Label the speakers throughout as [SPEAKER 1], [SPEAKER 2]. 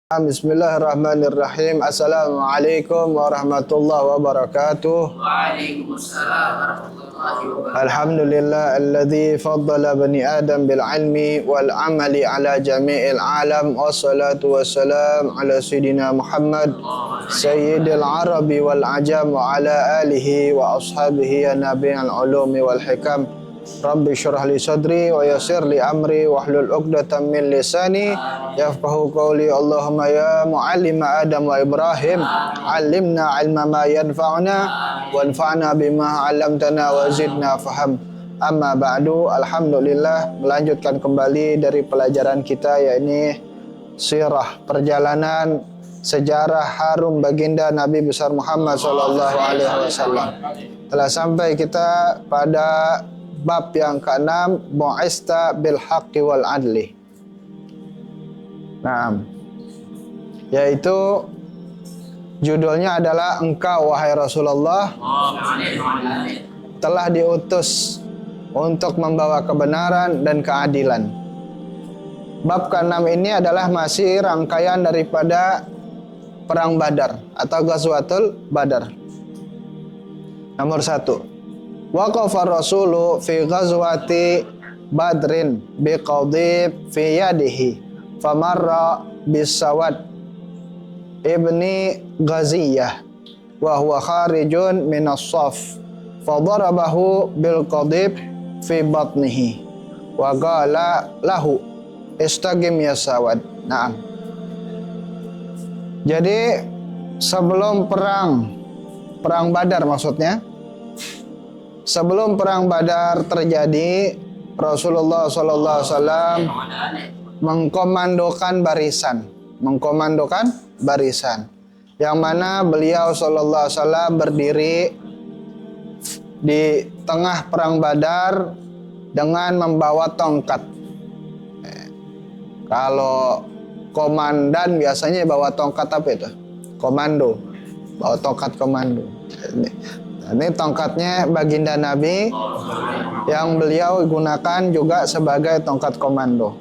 [SPEAKER 1] Bismillahirrahmanirrahim. Assalamualaikum warahmatullahi wabarakatuh.
[SPEAKER 2] Waalaikumsalam warahmatullahi wabarakatuh.
[SPEAKER 1] Alhamdulillah alladzi faddala bani Adam bil ilmi wal amali ala jami'il alam. Wassalatu wassalam ala sayyidina Muhammad sayyidil arabi wal ajam wa ala alihi wa ashabihi ya nabiyil ulumi wal hikam. Rabbi syrah li sadri wa yassir li amri wahlul 'uqdatam min lisani yafqahu qawli. Allahumma ya muallima Adam wa Ibrahim 'allimna 'ilma ma yanfa'una wanfa'na bima 'allamtana wa zidna faham. Amma ba'du, alhamdulillah melanjutkan kembali dari pelajaran kita, yakni sirah, perjalanan sejarah harum baginda Nabi besar Muhammad sallallahu alaihi wasallam. Telah sampai kita pada bab yang ke-6, bu'ista bil haqqi wal adli. Nah, yaitu judulnya adalah engkau wahai Rasulullah telah diutus untuk membawa kebenaran dan keadilan. Bab ke-6 ini adalah masih rangkaian daripada perang Badar atau Ghazwatul Badar. Nomor 1. Waqafa Rasulu fi ghazwati Badrin biqadib fi yadihi famarra bisawad ibni Ghaziyah wa huwa kharijun minas saf fadarabahu bilqadib fi batnihi wa qala lahu istaqim ya sawad. Naam. Jadi sebelum perang Badar, maksudnya sebelum perang Badar terjadi, Rasulullah SAW mengkomandokan barisan, yang mana beliau SAW berdiri di tengah perang Badar dengan membawa tongkat. Kalau komandan biasanya bawa tongkat apa itu? Komando, bawa tongkat komando. Ini tongkatnya baginda Nabi yang beliau gunakan juga sebagai tongkat komando.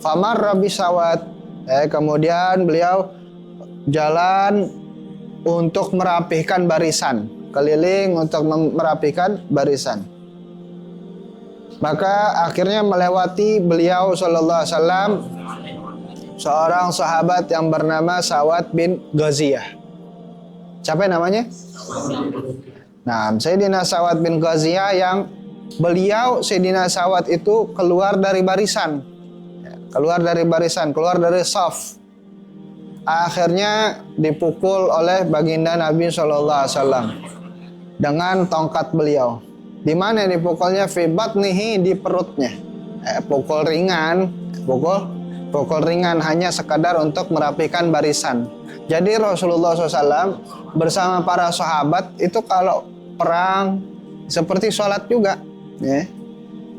[SPEAKER 1] Famarra bisawad, kemudian beliau jalan untuk merapihkan barisan, keliling untuk merapikan barisan. Maka akhirnya melewati beliau sallallahu alaihi wasallam seorang sahabat yang bernama Sawad bin Ghaziyah. Siapa namanya? Nah, Sayyidina Sawad bin Ghaziyah, yang beliau Sayyidina Sawad itu keluar dari barisan, keluar dari saf. Akhirnya dipukul oleh baginda Nabi SAW dengan tongkat beliau. Di mana dipukulnya? Fi batnihi, di perutnya. Pukul ringan, hanya sekadar untuk merapikan barisan. Jadi Rasulullah SAW bersama para sahabat itu kalau perang seperti sholat juga,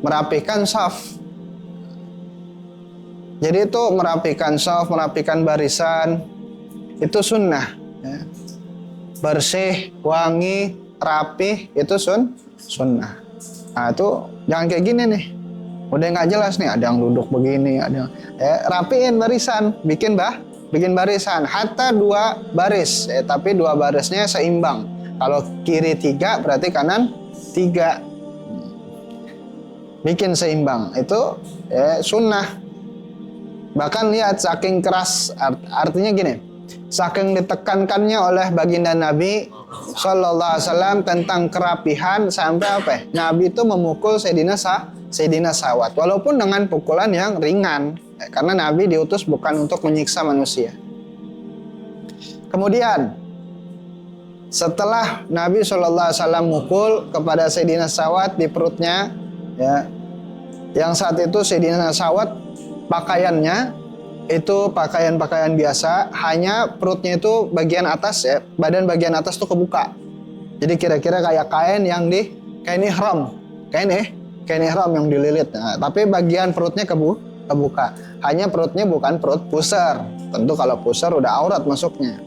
[SPEAKER 1] merapikan saf. Jadi itu merapikan saf, merapikan barisan itu sunnah, bersih, wangi, rapih, itu sunnah. Nah itu jangan kayak gini nih, udah nggak jelas nih, ada yang duduk begini, ada rapiin barisan, bikin barisan, hatta 2 baris, tapi 2 barisnya seimbang. Kalau kiri 3 berarti kanan 3, bikin seimbang, itu sunnah. Bahkan lihat saking keras, artinya gini, saking ditekankannya oleh baginda Nabi Sallallahu Alaihi Wasallam tentang kerapihan, sampai apa? Nabi itu memukul Sayyidina Sawad, walaupun dengan pukulan yang ringan, karena Nabi diutus bukan untuk menyiksa manusia. Kemudian setelah Nabi SAW mukul kepada Sayyidina Sawad di perutnya, yang saat itu Sayyidina Sawad pakaiannya itu pakaian biasa, hanya perutnya itu bagian atas, badan bagian atas tuh kebuka. Jadi kira-kira kayak kain ihram, kain ihram yang dililit. Nah, tapi bagian perutnya kebuka. Hanya perutnya bukan perut pusar. Tentu kalau pusar udah aurat masuknya.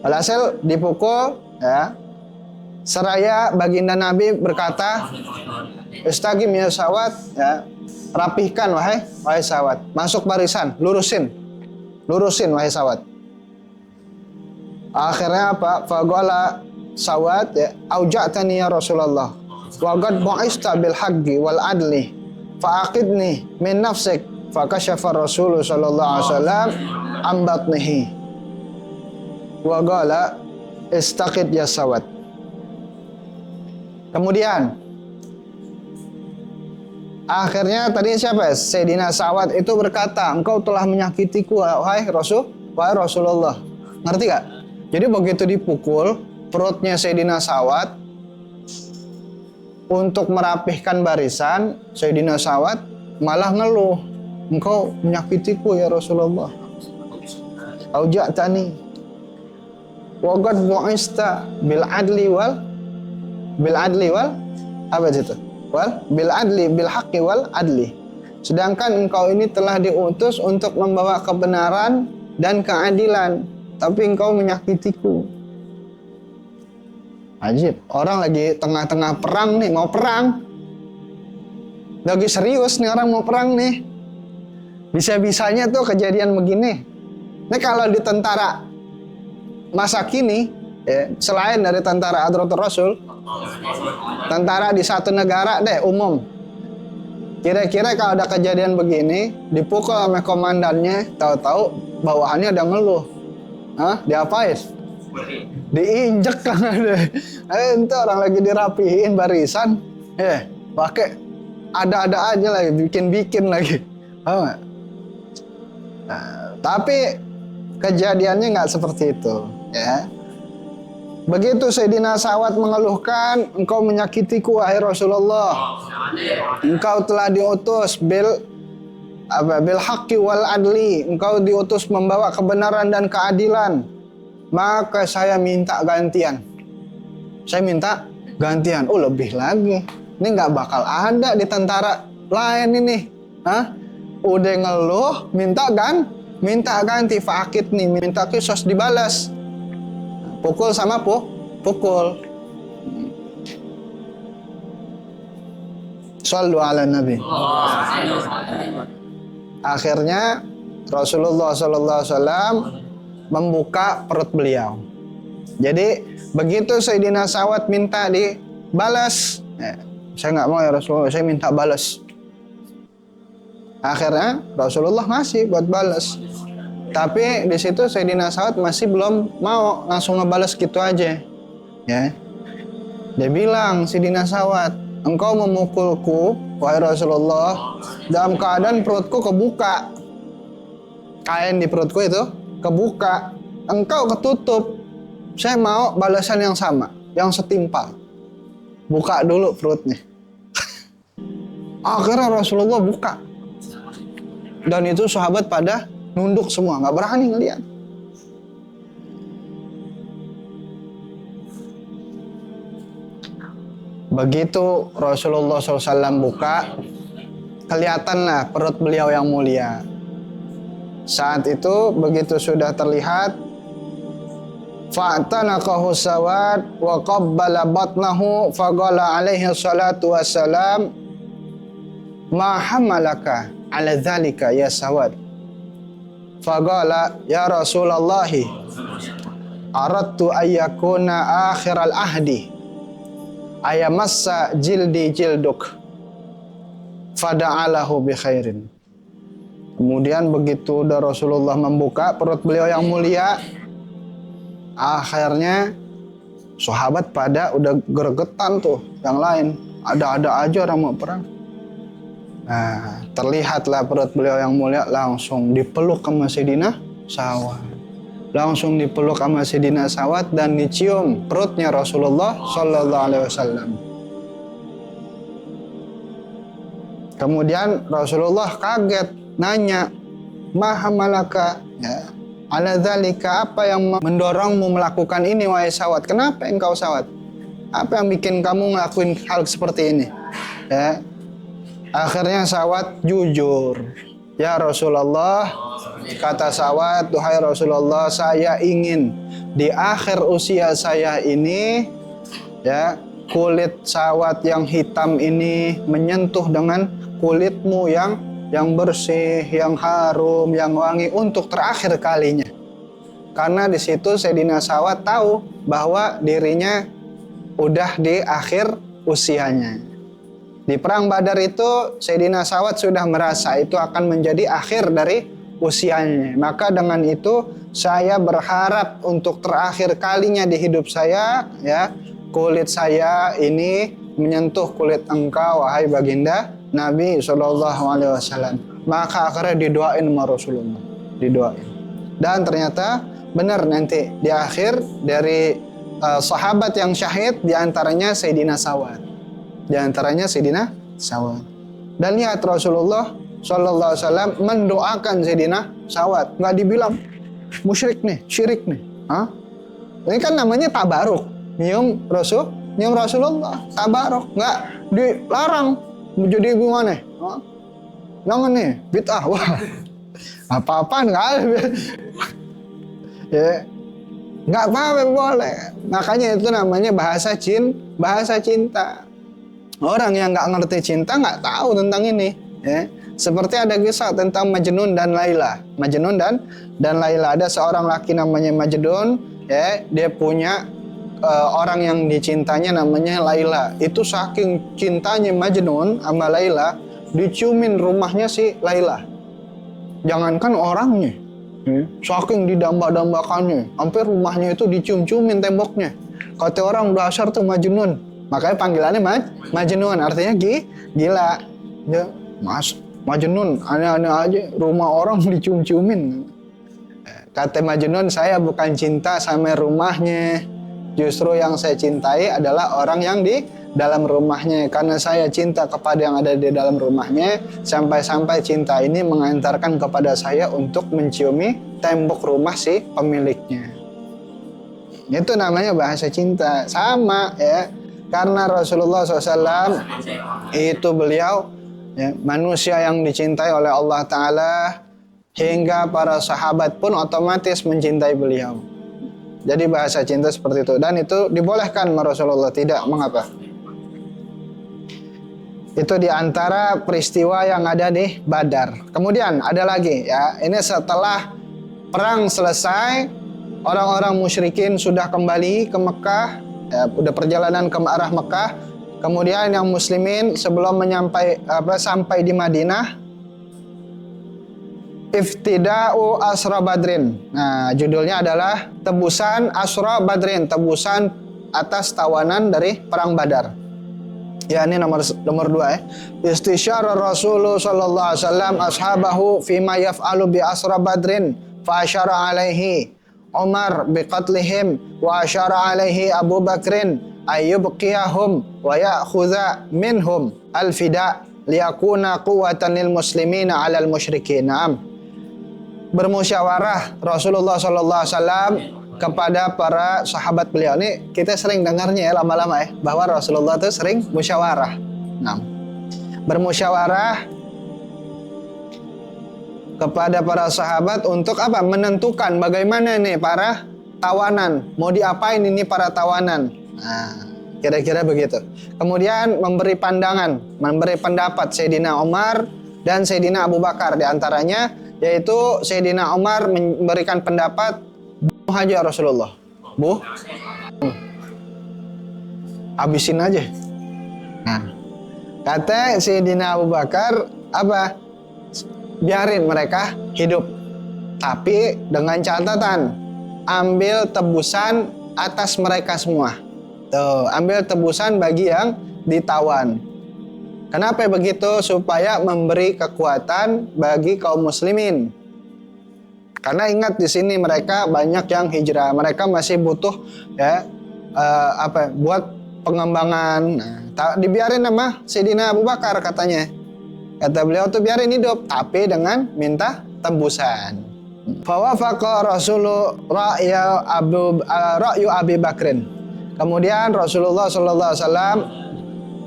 [SPEAKER 1] Alhasil dipukul, seraya baginda Nabi berkata, "Istaqim ya Sawad," rapihkan wahai Sawad, masuk barisan, lurusin. lurusin wahai Sawat. Akhirnya apa? Faqala Sawat, ya, auja'tani ya Rasulullah wa qad bu'ista bil haqqi wal adli fa'aqidni min nafsik. Fakashafa Rasulullah sallallahu alaihi wasallam an batnihi wa qala istaqid ya Sawat. Kemudian akhirnya tadi siapa? Sayyidina Sawat itu berkata, engkau telah menyakitiku wahai Rasulullah. Ngerti gak? Jadi begitu dipukul perutnya Sayyidina Sawat, untuk merapihkan barisan, Sayyidina Sawat malah ngeluh, engkau menyakitiku ya Rasulullah. Auja'tani wa qad bu'ista bil adli wal apa itu? Bil adli bil haqqi wal adli. Sedangkan engkau ini telah diutus untuk membawa kebenaran dan keadilan, tapi engkau menyakitiku. Ajib, orang lagi tengah-tengah perang nih, mau perang. Lagi serius nih orang mau perang nih. Bisa-bisanya tuh kejadian begini. Ini kalau di tentara masa kini, ya, selain dari tentara Hadratul Rasul, tentara di satu negara deh umum. Kira-kira kalau ada kejadian begini, dipukul sama komandannya, tahu-tahu bawahannya ada ngeluh. Hah? Diapain? Diinjek kan ada. Itu orang lagi dirapihin barisan, pakai ada-ada aja lagi, bikin-bikin lagi. Nah, tapi kejadiannya nggak seperti itu, ya. Begitu Sayyidina Sawat mengeluhkan, engkau menyakitiku wahai Rasulullah. Engkau telah diutus bil haqqi wal adli. Engkau diutus membawa kebenaran dan keadilan. Maka saya minta gantian. Saya minta gantian. Oh, lebih lagi. Ini nggak bakal ada di tentara lain ini. Hah? Udah ngeluh, minta ganti. Fakit nih, minta kisos dibalas. Pukul sama pukul. Shallu ala Nabi. Akhirnya Rasulullah sallallahu alaihi wasallam membuka perut beliau. Jadi begitu Sayyidina Sawat minta dibalas, saya nggak mau ya Rasulullah, saya minta balas. Akhirnya Rasulullah ngasih buat balas. Tapi di situ Sayyidina Sawat masih belum mau langsung ngebales gitu aja. Ya. Dia bilang, Sayyidina Sawat, engkau memukulku, wahai Rasulullah, dalam keadaan perutku kebuka. Kain di perutku itu kebuka. Engkau ketutup. Saya mau balasan yang sama, yang setimpal. Buka dulu perutnya. Akhirnya Rasulullah buka. Dan itu sahabat pada nunduk semua, nggak berani ngeliat. Begitu Rasulullah SAW buka, kelihatanlah perut beliau yang mulia. Saat itu begitu sudah terlihat, fa'tanaqahu Sawat wa qabbala batnahu faqala alaihi salatu wassalam, ma hamalaka ala dzalika ya Sawat. Faqala ya Rasulullah, aradtu ayyakuna akhiral ahdi ayamassa jildi jilduk fada'alahu bi khairin. Kemudian begitu udah Rasulullah membuka perut beliau yang mulia, akhirnya sahabat pada udah gregetan tuh, yang lain ada-ada aja orang mau perang. Nah, terlihatlah perut beliau yang mulia langsung dipeluk sama Sayyidina Sawat. Langsung dipeluk sama Sayyidina Sawat dan dicium perutnya Rasulullah sallallahu alaihi wasallam. Kemudian Rasulullah kaget, nanya, "Maha malaka?" Ya. Ala dzalika, apa yang mendorongmu melakukan ini wahai Sawat? Kenapa engkau Sawat? Apa yang bikin kamu ngelakuin hal seperti ini? Ya. Akhirnya Sawat jujur. Ya Rasulullah, kata Sawat, duhai Rasulullah, saya ingin di akhir usia saya ini, ya, kulit Sawat yang hitam ini menyentuh dengan kulitmu yang yang bersih, yang harum, yang wangi untuk terakhir kalinya. Karena di situ Sayyidina Sawad tahu bahwa dirinya udah di akhir usianya. Di perang Badar itu Sayyidina Sawad sudah merasa itu akan menjadi akhir dari usianya. Maka dengan itu saya berharap untuk terakhir kalinya di hidup saya, ya, kulit saya ini menyentuh kulit engkau wahai baginda Nabi SAW. Maka akhirnya didoain sama Rasulullah, didoain. Dan ternyata benar nanti di akhir dari sahabat yang syahid diantaranya Sayyidina Sawad, diantaranya Sayyidina Sawad. Dan lihat Rasulullah SAW mendoakan Sayyidina Sawad, nggak dibilang musyrik nih, syirik nih. Hah? Ini kan namanya tabaruk, nyium Rasulullah, tabaruk, nggak dilarang menjadi gimana? Hah? Jangan nih, bid'ah, wah, apa-apaan nggak ada. Ya, nggak apa-apa boleh. Makanya itu namanya bahasa cinta. Orang yang nggak ngerti cinta nggak tahu tentang ini. Ya. Seperti ada kisah tentang Majnun dan Laila. Majnun dan Laila. Ada seorang laki namanya Majnun, ya, dia punya orang yang dicintanya namanya Laila. Itu saking cintanya Majnun sama Laila, diciumin rumahnya si Laila. Jangankan orangnya, saking didamba-dambakannya, hampir rumahnya itu dicium-ciumin temboknya. Kata orang dasar tuh Majnun, makanya panggilannya Majnun, artinya gila. Ya, Mas Majnun, aneh-aneh aja, rumah orang dicium-ciumin. Kata Majnun, saya bukan cinta sama rumahnya, justru yang saya cintai adalah orang yang di dalam rumahnya. Karena saya cinta kepada yang ada di dalam rumahnya, sampai-sampai cinta ini mengantarkan kepada saya untuk menciumi tembok rumah si pemiliknya. Itu namanya bahasa cinta. Sama, ya, karena Rasulullah SAW itu beliau, ya, manusia yang dicintai oleh Allah Ta'ala, hingga para sahabat pun otomatis mencintai beliau. Jadi bahasa cinta seperti itu. Dan itu dibolehkan sama Rasulullah, tidak mengapa. Itu diantara peristiwa yang ada di Badar. Kemudian ada lagi, ya, ini setelah perang selesai, orang-orang musyrikin sudah kembali ke Mekah, ya, udah perjalanan ke arah Mekah. Kemudian yang muslimin sebelum sampai di Madinah, Iftida'u Asra Badrin. Nah, judulnya adalah tebusan Asra Badrin, tebusan atas tawanan dari perang Badar. Ya, ini nomor 2, ya. Istisyara Rasulullah sallallahu alaihi wasallam ashabahu fima yaf'alu bi Asra Badrin fa asyara alaihi Umar bi qatlihim wa asyara alaihi Abu Bakrin ayyubqiyahum wa ya'khudha minhum al-fida' liyakuna quwwatan lil muslimina 'alal musyrikin. Naam. Bermusyawarah Rasulullah sallallahu alaihi wasallam kepada para sahabat beliau. Ini kita sering dengarnya, ya, lama-lama, ya, bahwa Rasulullah itu sering musyawarah. Nah, bermusyawarah kepada para sahabat untuk apa? Menentukan bagaimana nih para tawanan, mau diapain ini para tawanan. Nah, kira-kira begitu. Kemudian memberi pandangan, memberi pendapat Sayyidina Umar dan Sayyidina Abu Bakar, diantaranya yaitu Sayyidina Umar memberikan pendapat, bunuh aja Rasulullah, habisin aja. Nah, kata Sayyidina Abu Bakar apa? Biarin mereka hidup, tapi dengan catatan ambil tebusan atas mereka semua. Tuh, ambil tebusan bagi yang ditawan. Kenapa begitu? Supaya memberi kekuatan bagi kaum muslimin. Karena ingat di sini mereka banyak yang hijrah, mereka masih butuh, ya, buat pengembangan. Nah, dibiarin sama Sayyidina Abu Bakar katanya. Kata beliau tuh biarin hidup, tapi dengan minta tembusan. Fawafaqa Rasulullah ra'yu Abi Bakrin. Kemudian Rasulullah SAW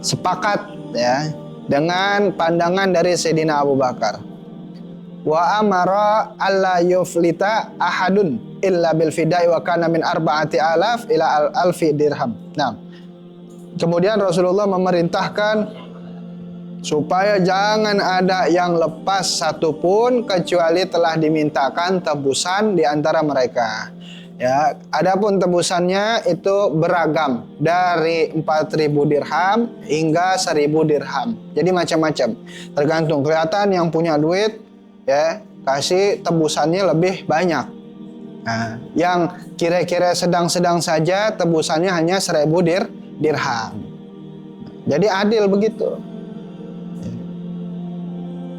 [SPEAKER 1] sepakat, ya, dengan pandangan dari Sayyidina Abu Bakar. Wa amara alla yuflita ahadun illa bil fida'i wa kana min 4,000 ila alfi dirham. Nah, kemudian Rasulullah memerintahkan supaya jangan ada yang lepas satupun kecuali telah dimintakan tebusan di antara mereka. Ya, adapun tebusannya itu beragam dari 4.000 dirham hingga 1.000 dirham. Jadi macam-macam. Tergantung, kelihatan yang punya duit ya kasih tebusannya lebih banyak. Nah, yang kira-kira sedang-sedang saja tebusannya hanya 1.000 dirham. Jadi adil begitu.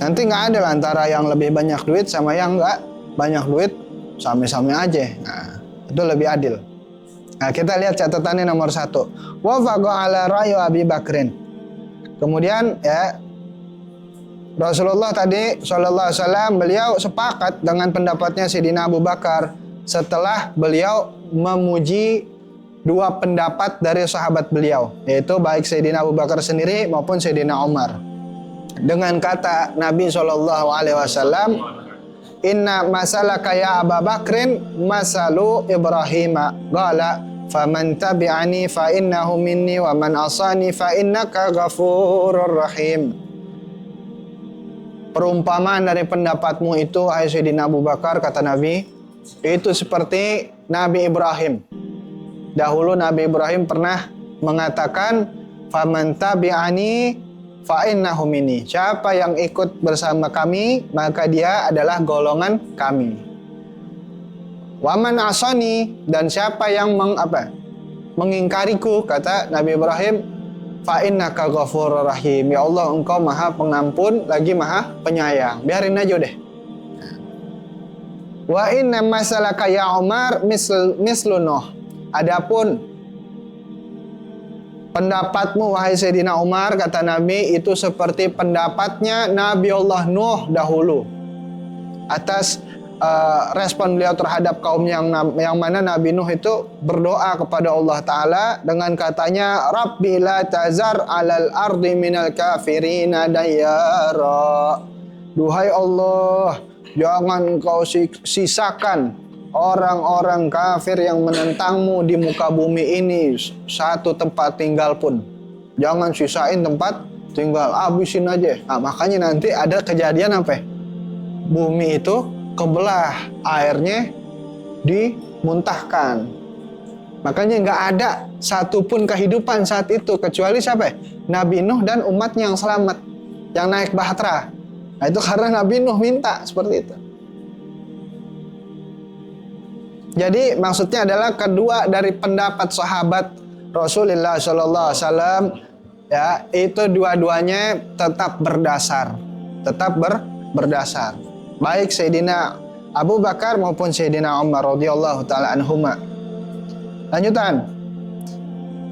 [SPEAKER 1] Nanti nggak adil antara yang lebih banyak duit sama yang nggak banyak duit, sama-sama aja. Nah, itu lebih adil. Nah, kita lihat catatannya nomor 1. Wafaqa ala ra'yu Abi Bakrin. Kemudian ya Rasulullah tadi sallallahu alaihi wasallam beliau sepakat dengan pendapatnya Sayyidina Abu Bakar setelah beliau memuji dua pendapat dari sahabat beliau, yaitu baik Sayyidina Abu Bakar sendiri maupun Sayyidina Umar. Dengan kata Nabi sallallahu alaihi wasallam, inna masalaka ya Abu Bakrin masalu Ibrahim qala faman tabi'ani fa innahu minni wa man asani fa innaka ghafurur rahim. Perumpamaan dari pendapatmu itu hai Sayyidina Abu Bakar, kata Nabi, itu seperti Nabi Ibrahim. Dahulu Nabi Ibrahim pernah mengatakan faman tabi'ani fa innahu minni. Siapa yang ikut bersama kami, maka dia adalah golongan kami. Waman asani, dan siapa yang mengingkariku, kata Nabi Ibrahim, fa innaka ghafurur rahim. Ya Allah, engkau maha pengampun lagi maha penyayang. Biarin aja deh. Wa inna masalaka ya Umar mislu Nuh. Adapun pendapatmu wahai Sayyidina Umar, kata Nabi, itu seperti pendapatnya Nabi Allah Nuh dahulu. Atas respon beliau terhadap kaum yang mana Nabi Nuh itu berdoa kepada Allah Ta'ala dengan katanya, Rabbi la tazar alal ardi minal kafirina dayara. Duhai Allah, jangan kau sisakan orang-orang kafir yang menentangmu di muka bumi ini satu tempat tinggal pun. Jangan sisain tempat tinggal, habisin aja. Nah, makanya nanti ada kejadian apa? Bumi itu kebelah, airnya dimuntahkan. Makanya nggak ada satupun kehidupan saat itu kecuali siapa? Nabi Nuh dan umatnya yang selamat, yang naik bahtera. Nah, itu karena Nabi Nuh minta seperti itu. Jadi maksudnya adalah kedua dari pendapat sahabat Rasulullah Sallallahu Alaihi Wasallam, ya itu dua-duanya tetap berdasar, berdasar. Baik Sayyidina Abu Bakar maupun Sayyidina Umar radhiyallahu taala anhuma. Lanjutan.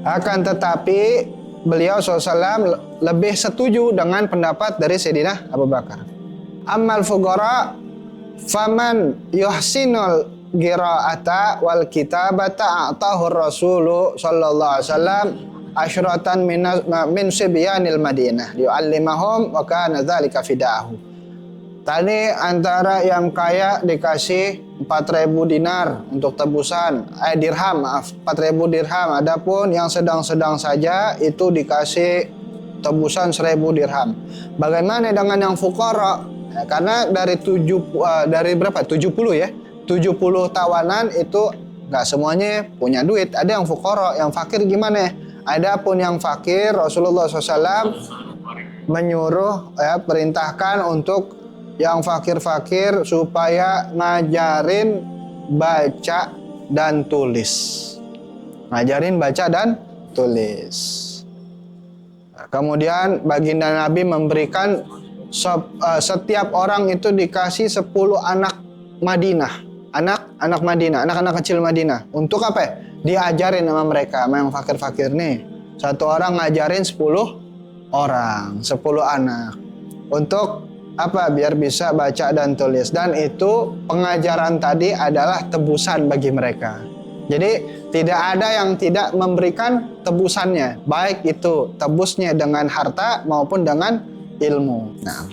[SPEAKER 1] Akan tetapi beliau SAW lebih setuju dengan pendapat dari Sayyidina Abu Bakar. Ammal fuqara faman yuhsinul qira'ata wal kitabata atahu Rasulu sallallahu alaihi wasallam asyratan min sibyanil Madinah yu'allimahum wa kana dzalika fida'ahu. Tadi antara yang kaya dikasih 4.000 dinar untuk tebusan, dirham, maaf, 4.000 dirham. Adapun yang sedang-sedang saja itu dikasih tebusan 1.000 dirham. Bagaimana dengan yang fuqara? Ya, karena dari 70 ya? 70 tawanan itu nggak semuanya punya duit. Ada yang fuqara, yang fakir gimana? Adapun yang fakir, Rasulullah SAW menyuruh perintahkan untuk yang fakir-fakir supaya ngajarin baca dan tulis. Ngajarin baca dan tulis. Kemudian baginda Nabi memberikan setiap orang itu dikasih 10 anak Madinah. Anak Madinah, anak-anak kecil Madinah. Untuk apa? Diajarin sama mereka, sama yang fakir-fakir nih. Satu orang ngajarin 10 orang, 10 anak. Untuk apa? Biar bisa baca dan tulis. Dan itu pengajaran tadi adalah tebusan bagi mereka. Jadi tidak ada yang tidak memberikan tebusannya, baik itu tebusnya dengan harta maupun dengan ilmu. Nah,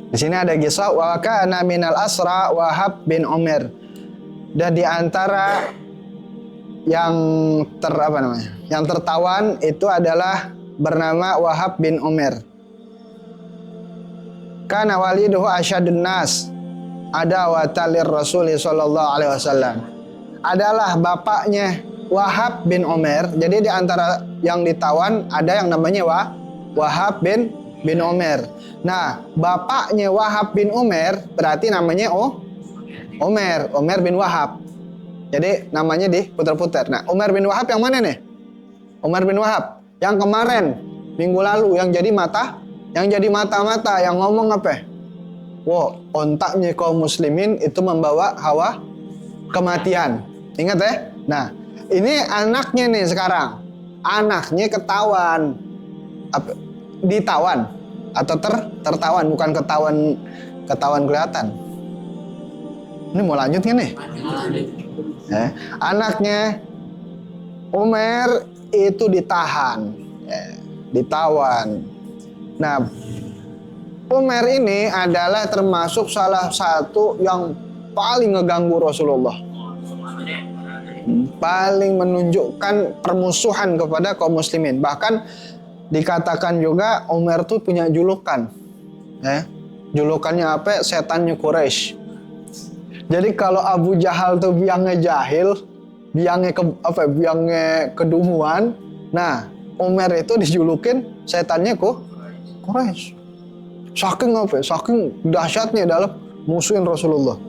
[SPEAKER 1] di sini ada kisah wa kana minal asra Wahab bin Umar. Dan di antara yang yang tertawan itu adalah bernama Wahab bin Umar. kana waliduhu asyadun nas adawatan lirrasul sallallahu alaihi wasallam. Adalah bapaknya Wahab bin Umair. Jadi di antara yang ditawan ada yang namanya Wahab bin Umair. Nah, bapaknya Wahab bin Umair berarti namanya Umar bin Wahab. Jadi namanya diputar-putar. Nah, Umar bin Wahab yang mana nih? Umar bin Wahab yang kemarin minggu lalu yang jadi mata-mata yang ngomong apa? Wow, ontaknya kaum muslimin itu membawa hawa kematian. Ingat ya? Nah, ini anaknya nih sekarang. Anaknya ketahuan. Ditawan atau tertawan, bukan ketahuan kelihatan. Ini mau lanjut kan nih? Anaknya Umar itu ditahan, ditawan. Nah, Umar ini adalah termasuk salah satu yang paling ngeganggu Rasulullah, paling menunjukkan permusuhan kepada kaum muslimin. Bahkan dikatakan juga Umar tuh punya julukan, julukannya apa? Setannya Quraisy. Jadi kalau Abu Jahal tuh biangnya jahil, biangnya kedunguan. Nah, Umar itu dijulukin setannya Quraisy. Saking apa? Saking dahsyatnya dalam musuhin Rasulullah.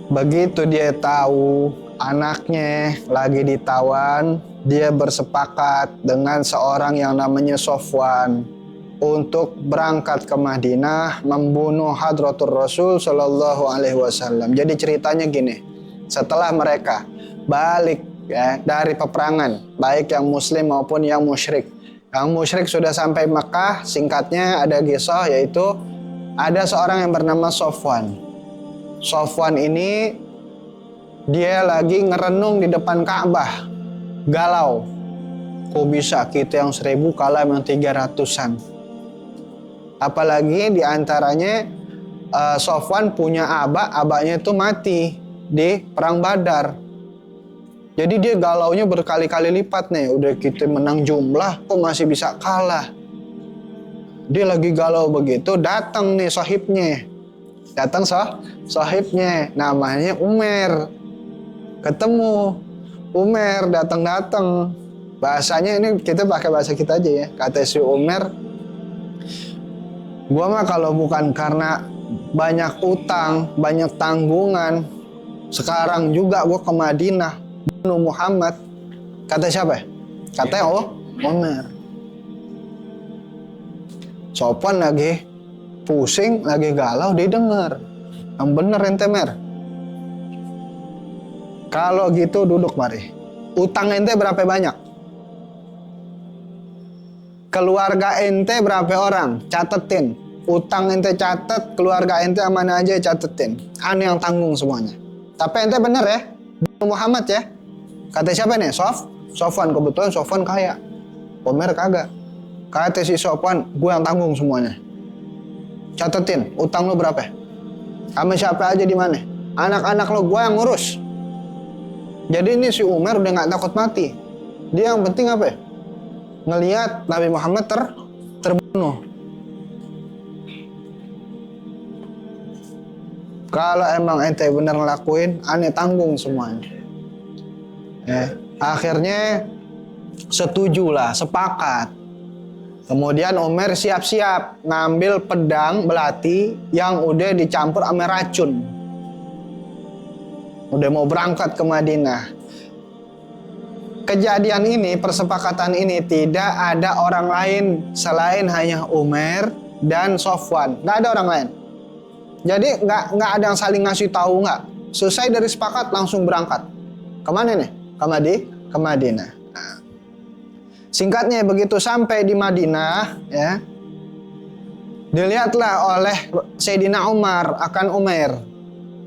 [SPEAKER 1] Begitu dia tahu anaknya lagi ditawan, dia bersepakat dengan seorang yang namanya Sofwan untuk berangkat ke Madinah membunuh Hadratur Rasul Shallallahu Alaihi Wasallam. Jadi ceritanya gini, setelah mereka balik dari peperangan, baik yang Muslim maupun yang musyrik. Yang musyrik sudah sampai Mekah, singkatnya ada kisah, yaitu ada seorang yang bernama Sofwan. Sofwan ini dia lagi ngerenung di depan Ka'bah, galau. Kok bisa kita yang 1000 kalah yang 300-an? Apalagi diantaranya Sofwan punya abahnya itu mati di perang Badar. Jadi dia galaunya berkali-kali lipat nih. Udah kita menang jumlah, kok masih bisa kalah? Dia lagi galau begitu, datang nih sahibnya. Datang sahibnya, namanya Umar. Ketemu Umar, datang. Bahasanya ini kita pakai bahasa kita aja ya. Kata si Umar, gua mah kalau bukan karena banyak utang, banyak tanggungan, sekarang juga gua ke Madinah bunuh Muhammad. Kata siapa? Katanya Umar. Sofwan lagi pusing, lagi galau, dia dengar. Yang bener ente Mer. Kalau gitu duduk mari. Utang ente berapa banyak? Keluarga ente berapa orang? Catetin. Utang ente catet, keluarga ente mana aja catetin. Ane yang tanggung semuanya. Tapi ente bener ya, Muhammad ya. Kata siapa nih? Sofwan. Kebetulan Sofwan kaya. Umar kagak. Kata si Sofwan, gue yang tanggung semuanya. Catetin, utang lu berapa? Sama siapa aja di mana? Anak-anak lo gue yang ngurus. Jadi ini si Umar udah nggak takut mati. Dia yang penting apa? Ngelihat Nabi Muhammad terbunuh. Kalau emang ente bener ngelakuin, ane tanggung semuanya. Akhirnya setujulah, sepakat. Kemudian Umar siap-siap ngambil pedang belati yang udah dicampur sama racun. Udah mau berangkat ke Madinah. Kejadian ini, persepakatan ini tidak ada orang lain selain hanya Umar dan Sofwan. Nggak ada orang lain. Jadi nggak ada yang saling ngasih tahu, nggak. Selesai dari sepakat langsung berangkat. Kemana nih? Ke Madinah. Nah, singkatnya begitu sampai di Madinah, ya, dilihatlah oleh Sayyidina Umar akan Umar.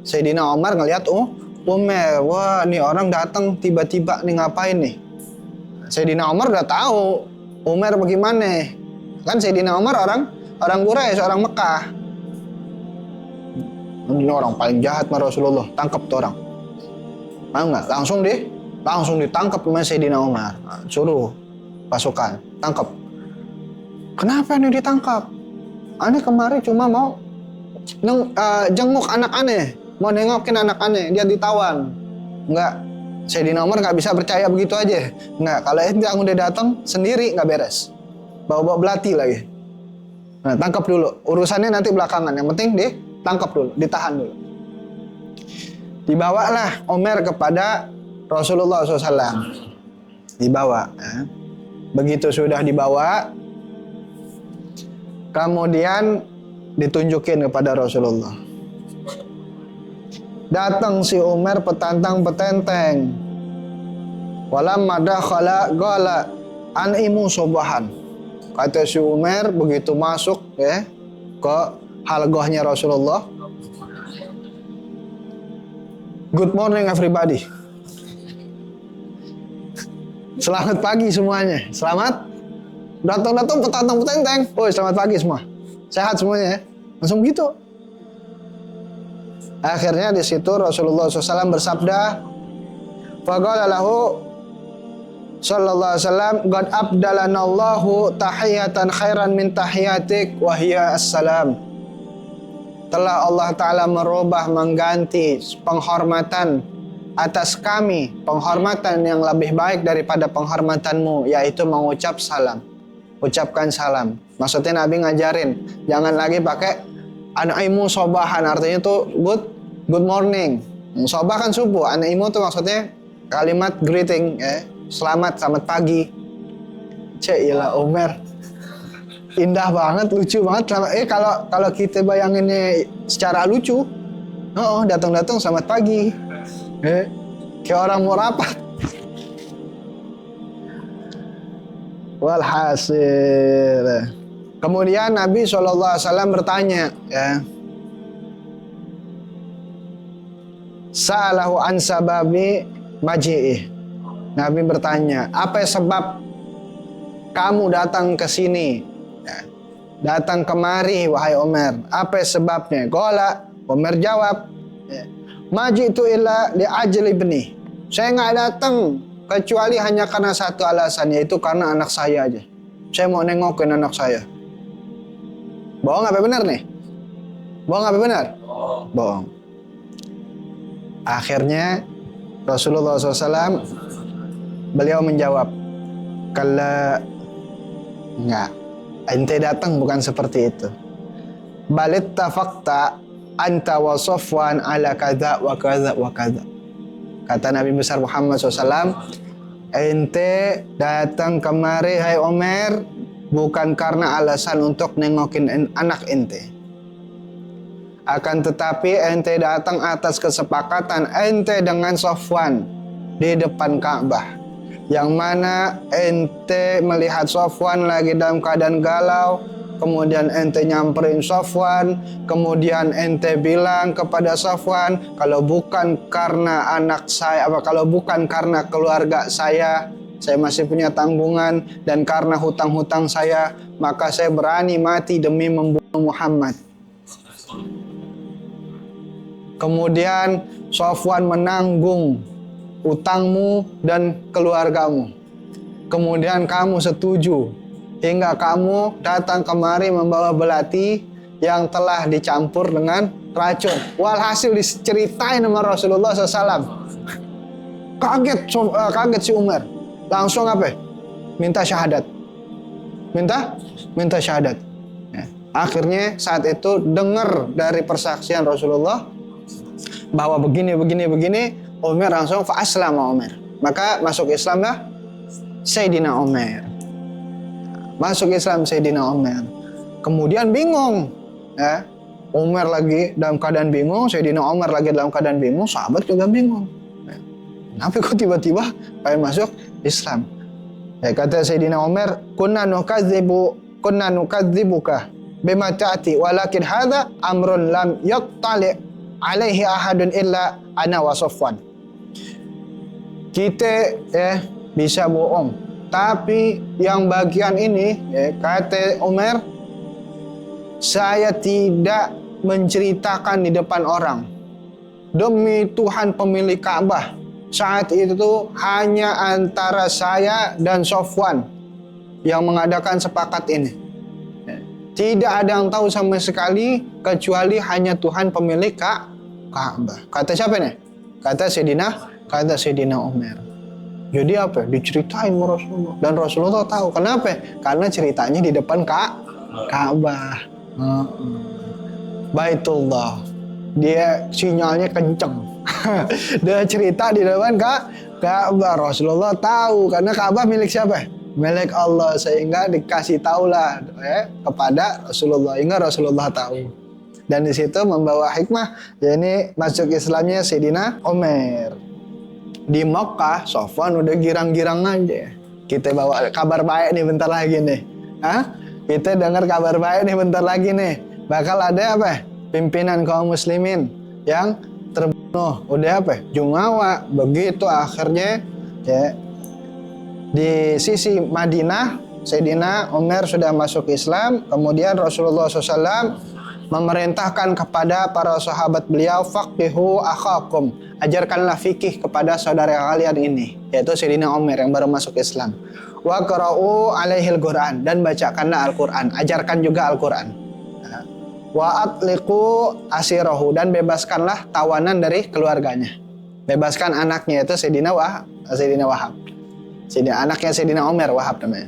[SPEAKER 1] Sayyidina Umar ngelihat Umar, wah nih orang datang tiba-tiba nih ngapain nih? Sayyidina Umar udah tahu Umar bagaimana. Kan Sayyidina Umar orang Quraisy, orang Mekah. Ini orang paling jahat sama Rasulullah, tangkap tuh orang. Mau nggak? Langsung ditangkap sama Sayyidina Umar. Suruh pasukan, tangkap. Kenapa ini ditangkap? Aneh kemarin cuma mau jenguk anak aneh, mau nengokin anak aneh, dia ditawan. Enggak, Sayyidina Umar nggak bisa percaya begitu aja. Nggak, kalau ente yang udah datang sendiri nggak beres, bawa belati lagi. Nah, tangkap dulu, urusannya nanti belakangan. Yang penting ditangkap dulu, ditahan dulu. Dibawalah Umar kepada Rasulullah SAW. Dibawa. Ya. Begitu sudah dibawa, kemudian ditunjukin kepada Rasulullah. Datang si Umar petantang petenteng. Walamma dakhala qala an'imu subahan. Kata si Umar begitu masuk ya ke halqahnya Rasulullah. Good morning everybody. Selamat pagi semuanya. Selamat. Datang-datang petantang petenteng. Oh, selamat pagi semua. Sehat semuanya ya. Langsung gitu. Akhirnya di situ Rasulullah SAW bersabda, faqala lahu sallallahu alaihi wasallam, qad abdalanallahu tahiyatan khairan min tahiyatik wa hiya assalam. Telah Allah Ta'ala merubah, mengganti penghormatan atas kami, penghormatan yang lebih baik daripada penghormatanmu, yaitu mengucap salam. Ucapkan salam. Maksudnya Nabi ngajarin, jangan lagi pakai anaimu sobahan, artinya itu good morning. Sobah kan subuh, anaimu itu maksudnya kalimat greeting, ya. Selamat pagi. Iyalah Umar. Indah banget, lucu banget. Kalau kita bayanginnya secara lucu, datang-datang selamat pagi. Kayak orang mau rapat. Walhasil. Kemudian Nabi SAW bertanya, ya. Sa'alahu an sababi maji'ih. Nabi bertanya, apa sebab kamu datang ke sini? Ya. Datang kemari wahai Umar. Apa sebabnya? Qala, Umar jawab, ya. Maji'tu illa li ajli ibni. Saya nggak datang kecuali hanya karena satu alasan, yaitu karena anak saya aja. Saya mau nengokin anak saya. Bohong apa benar nih? Bohong apa benar? Bohong. Akhirnya Rasulullah SAW beliau menjawab, kalau enggak, ente datang bukan seperti itu. Balit tafakta anta wa Safwan ala kadza wa kadza wa kadza. Kata Nabi besar Muhammad SAW, ente datang kemari hai Umar bukan karena alasan untuk nengokin anak ente. Akan tetapi ente datang atas kesepakatan ente dengan Safwan di depan Ka'bah. Yang mana ente melihat Safwan lagi dalam keadaan galau, kemudian ente nyamperin Safwan, kemudian ente bilang kepada Safwan, kalau bukan karena anak saya, kalau bukan karena keluarga saya masih punya tanggungan, dan karena hutang-hutang saya, maka saya berani mati demi membunuh Muhammad. Kemudian Safwan menanggung utangmu dan keluargamu. Kemudian kamu setuju hingga kamu datang kemari membawa belati yang telah dicampur dengan racun. Walhasil diceritain sama Rasulullah SAW. Kaget si Umar. Langsung apa? Minta syahadat. Minta syahadat. Ya. Akhirnya saat itu dengar dari persaksian Rasulullah bahwa begini. Umar langsung fa'aslama Umar. Maka masuk Islamlah Sayyidina Umar. Masuk Islam Sayyidina Umar. Kemudian bingung, ya. Umar lagi dalam keadaan bingung, Sayyidina Umar lagi dalam keadaan bingung, sahabat juga bingung. Ya. Kenapa kok tiba-tiba pengen masuk Islam? Ya, kata Sayyidina Umar, kunna nukadzibuka bima ta'ti walakin hadha amrun lam yattali alaihi ahadun illa ana wa Safwan. Kita bisa bohong, tapi yang bagian ini, kata Umar, saya tidak menceritakan di depan orang. Demi Tuhan pemilik Ka'bah, saat itu hanya antara saya dan Safwan yang mengadakan sepakat ini. Tidak ada yang tahu sama sekali kecuali hanya Tuhan pemilik Ka'bah. Kata siapa nih? Kata Sayyidina Umar. Jadi apa? Diceritain sama Rasulullah. Dan Rasulullah tahu. Kenapa? Karena ceritanya di depan Ka'bah. Baitullah. Dia sinyalnya kenceng. Dia cerita di depan Ka'bah. Rasulullah tahu karena Ka'bah milik siapa? Milik Allah, sehingga dikasih tahulah kepada Rasulullah, hingga Rasulullah tahu. Dan di situ membawa hikmah, yakni masuk Islamnya Sayyidina Umar. Di Mekah, Sofwan udah girang-girang aja. Kita bawa kabar baik nih bentar lagi nih. Kita dengar kabar baik nih bentar lagi nih. Bakal ada apa? Pimpinan kaum muslimin yang terbunuh. Udah apa? Jumawa. Begitu akhirnya ya, di sisi Madinah, Sayyidina Umar sudah masuk Islam. Kemudian Rasulullah SAW memerintahkan kepada para sahabat beliau, faqihu akhakum, ajarkanlah fikih kepada saudara kalian ini, yaitu Sayyidina Umar yang baru masuk Islam. Wa qara'u alaihil Quran, dan bacakanlah Al-Quran, ajarkan juga Al-Quran. Wa atliqu asirahu, dan bebaskanlah tawanan dari keluarganya. Bebaskan anaknya, itu Sayyidina Wahab. Anaknya Sayyidina Umar, Wahab namanya.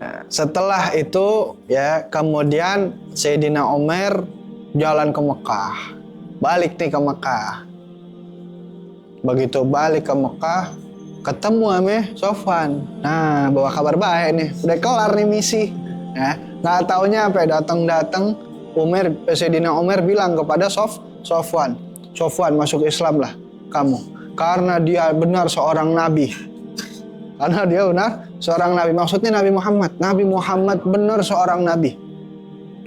[SPEAKER 1] Nah, setelah itu ya, kemudian Sayyidina Umar jalan ke Mekah. Balik nih ke Mekah. Begitu balik ke Mekah, ketemu sama Sofwan. Nah, bawa kabar baik nih. Udah kelar nih misi. Ya, nggak taunya apa, datang Sayyidina Umar bilang kepada Sofwan, masuk Islam lah kamu. Karena dia benar seorang nabi. Karena dia benar seorang nabi. Maksudnya Nabi Muhammad. Nabi Muhammad benar seorang nabi.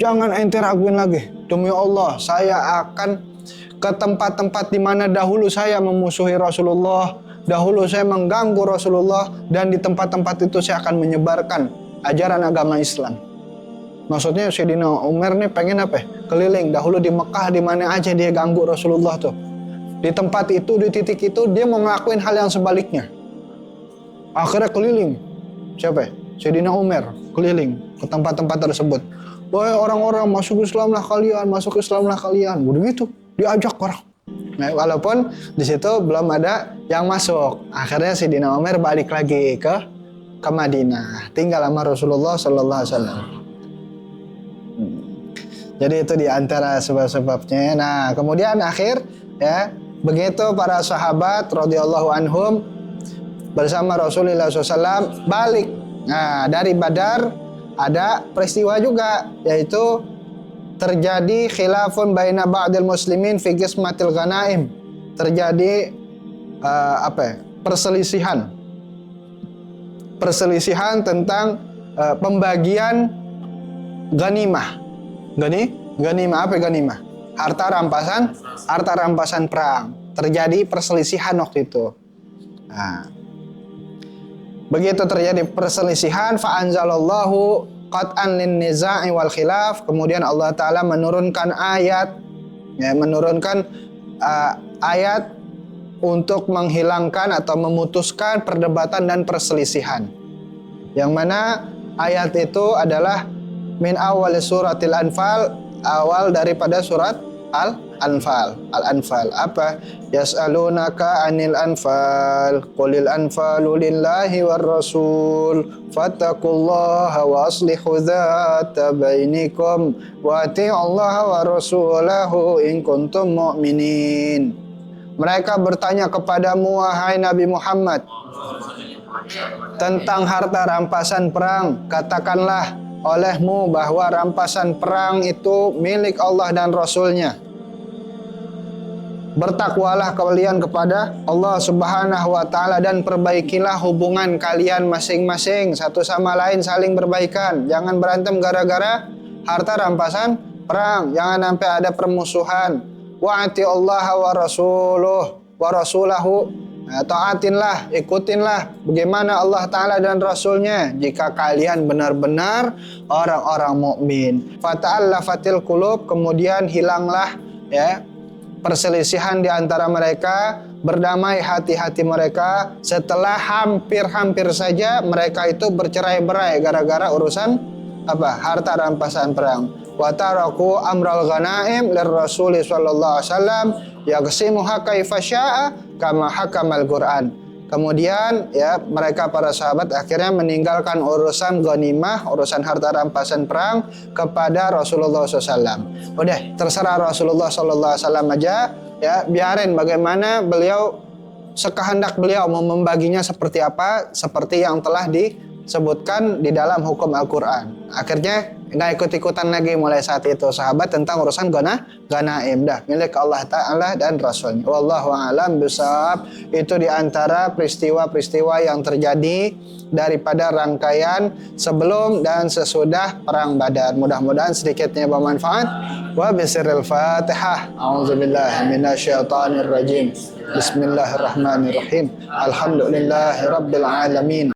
[SPEAKER 1] Jangan ente raguin lagi. Demi Allah, saya akan ke tempat-tempat di mana dahulu saya memusuhi Rasulullah, dahulu saya mengganggu Rasulullah, dan di tempat-tempat itu saya akan menyebarkan ajaran agama Islam. Maksudnya Sayyidina Umar nih pengen apa? Keliling. Dahulu di Mekah, di mana aja dia ganggu Rasulullah tuh. Di tempat itu, di titik itu, dia mau ngelakuin hal yang sebaliknya. Akhirnya keliling. Siapa? Sayyidina Umar keliling ke tempat-tempat tersebut. Wahai orang-orang, masuk Islamlah kalian, masuk Islamlah kalian. Begitu, diajak orang. Nah, walaupun di situ belum ada yang masuk. Akhirnya Sayyidina Umar balik lagi ke Madinah. Tinggal sama Rasulullah sallallahu alaihi wasallam. Jadi itu di antara sebab-sebabnya. Nah, kemudian ya, begitu para sahabat radhiyallahu anhum bersama Rasulullah SAW balik. Nah, dari Badar ada peristiwa juga, yaitu terjadi khilafun baina ba'dil muslimin fi qismatil ghanaim. Terjadi perselisihan tentang pembagian ganimah. Ganimah apa ganimah? Harta rampasan perang. Terjadi perselisihan waktu itu. Nah, begitu terjadi perselisihan, fa anzalallahu qat'an lin niza'i wal khilaf. Kemudian Allah Ta'ala menurunkan ayat, ayat untuk menghilangkan atau memutuskan perdebatan dan perselisihan. Yang mana ayat itu adalah min awal suratil Anfal, awal daripada surat Al-Anfal. Apa? Yas'alunaka 'anil anfal, qulil anfalu lillahi war rasul, fattaqullaha wa aslihu dzata bainikum wa ati'ullaha wa rasulahu in kuntum mu'minin. Mereka bertanya kepadamu, wahai Nabi Muhammad, tentang harta rampasan perang. Katakanlah olehmu bahwa rampasan perang itu milik Allah dan Rasulnya. Bertakwalah kalian kepada Allah Subhanahu wa Ta'ala, dan perbaikilah hubungan kalian masing-masing, satu sama lain saling berbaikan. Jangan berantem gara-gara harta rampasan perang. Jangan sampai ada permusuhan. Wa'ati Allah wa rasulahu. Taatinlah, ikutinlah bagaimana Allah Ta'ala dan Rasulnya jika kalian benar-benar orang-orang mukmin. Fata'allafatil qulub, kemudian hilanglah ya perselisihan di antara mereka. berdamai hati-hati mereka setelah hampir-hampir saja mereka itu bercerai-berai gara-gara urusan harta rampasan perang. Wa taraku amral ghanaim lirrasul sallallahu alaihi wasallam yaqsimuha kaifa syaa kama hakamal Quran. Kemudian ya mereka para sahabat akhirnya meninggalkan urusan ghanimah, urusan harta rampasan perang kepada Rasulullah SAW. Udah terserah Rasulullah SAW aja ya, biarin bagaimana beliau sekehendak beliau mau membaginya seperti apa, seperti yang telah disebutkan di dalam hukum Al-Quran. Akhirnya nggak ikut-ikutan lagi mulai saat itu sahabat tentang urusan ganaim, dah milik Allah Ta'ala dan Rasulnya. Wallahu a'lam bishawab. Itu diantara peristiwa-peristiwa yang terjadi daripada rangkaian sebelum dan sesudah perang Badar. Mudah-mudahan sedikitnya bermanfaat. Wa bisiril Fatihah. A'udzubillahi minasyaitonir rajim. Bismillahirrahmanirrahim. Alhamdulillahirabbil alamin.